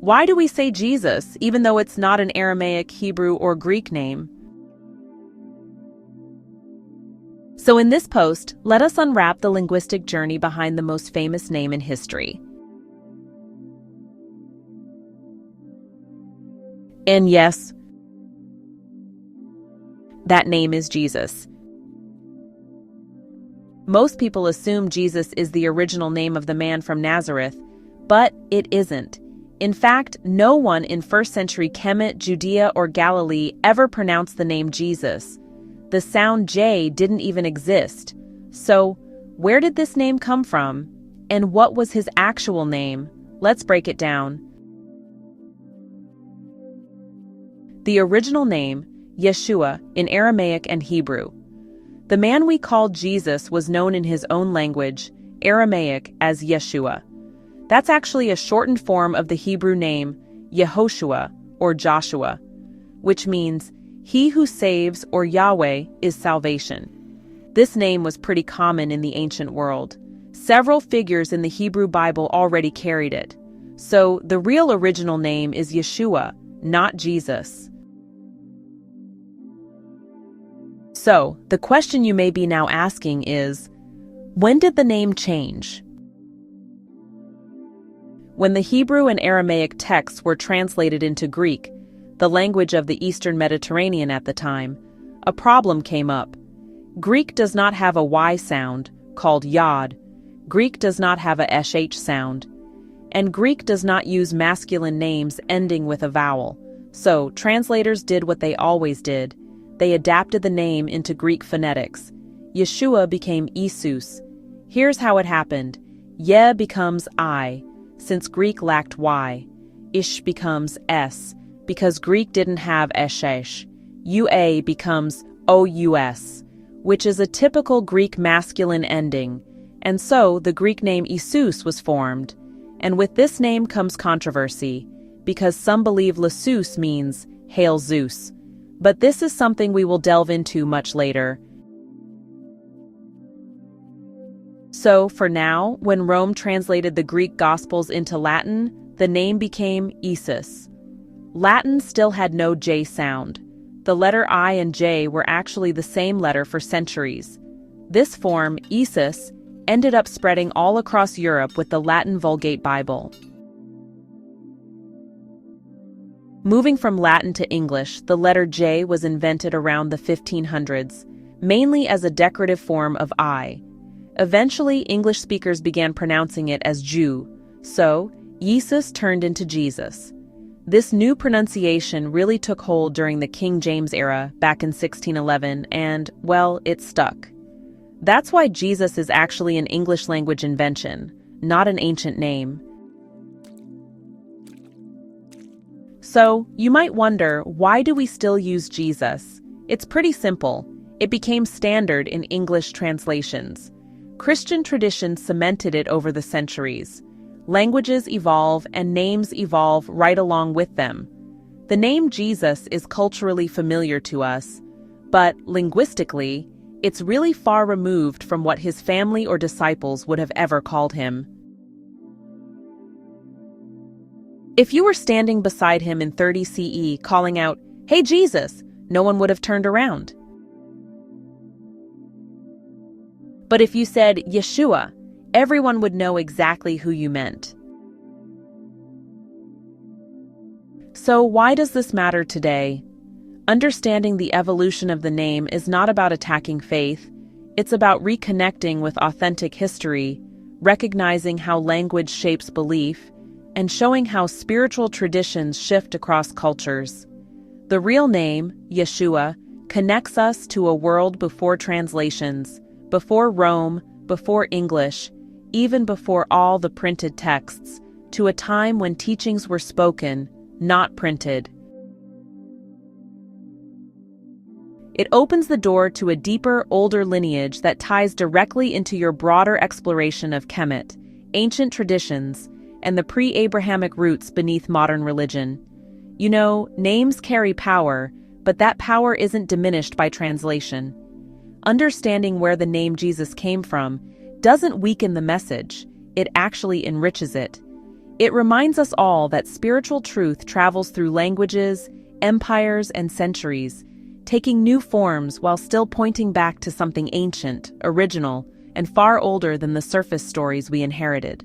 Why do we say Jesus, even though it's not an Aramaic, Hebrew, or Greek name? So in this post, let us unwrap the linguistic journey behind the most famous name in history. And yes, that name is Jesus. Most people assume Jesus is the original name of the man from Nazareth, but it isn't. In fact, no one in first century Kemet, Judea, or Galilee ever pronounced the name Jesus. The sound J didn't even exist. So, where did this name come from? And what was his actual name? Let's break it down. The original name, Yeshua, in Aramaic and Hebrew. The man we call Jesus was known in his own language, Aramaic, as Yeshua. That's actually a shortened form of the Hebrew name, Yehoshua, or Joshua, which means, he who saves, or Yahweh, is salvation. This name was pretty common in the ancient world. Several figures in the Hebrew Bible already carried it. So, the real original name is Yeshua, not Jesus. So, the question you may be now asking is, when did the name change? When the Hebrew and Aramaic texts were translated into Greek, the language of the Eastern Mediterranean at the time, a problem came up. Greek does not have a Y sound, called yod. Greek does not have a sh sound. And Greek does not use masculine names ending with a vowel. So, translators did what they always did. They adapted the name into Greek phonetics. Yeshua became Isus. Here's how it happened. Ye becomes I, since Greek lacked Y. Ish becomes S, because Greek didn't have eshesh. Ua becomes ous, which is a typical Greek masculine ending, and so the Greek name Isus was formed. And with this name comes controversy, because some believe Lesus means Hail Zeus. But this is something we will delve into much later. So, for now, when Rome translated the Greek Gospels into Latin, the name became Isus. Latin still had no J sound. The letter I and J were actually the same letter for centuries. This form, Isus, ended up spreading all across Europe with the Latin Vulgate Bible. Moving from Latin to English, the letter J was invented around the 1500s, mainly as a decorative form of I. Eventually, English speakers began pronouncing it as Jew, so Jesus turned into Jesus. This new pronunciation really took hold during the King James era back in 1611 and, well, it stuck. That's why Jesus is actually an English language invention, not an ancient name. So, you might wonder, why do we still use Jesus? It's pretty simple. It became standard in English translations. Christian tradition cemented it over the centuries. Languages evolve and names evolve right along with them. The name Jesus is culturally familiar to us, but linguistically, it's really far removed from what his family or disciples would have ever called him. If you were standing beside him in 30 CE calling out, "Hey Jesus," no one would have turned around. But if you said Yeshua, everyone would know exactly who you meant. So why does this matter today? Understanding the evolution of the name is not about attacking faith. It's about reconnecting with authentic history, recognizing how language shapes belief, and showing how spiritual traditions shift across cultures. The real name, Yeshua, connects us to a world before translations, before Rome, before English, even before all the printed texts, to a time when teachings were spoken, not printed. It opens the door to a deeper, older lineage that ties directly into your broader exploration of Kemet, ancient traditions, and the pre-Abrahamic roots beneath modern religion. You know, names carry power, but that power isn't diminished by translation. Understanding where the name Jesus came from doesn't weaken the message, it actually enriches it. It reminds us all that spiritual truth travels through languages, empires, and centuries, taking new forms while still pointing back to something ancient, original, and far older than the surface stories we inherited.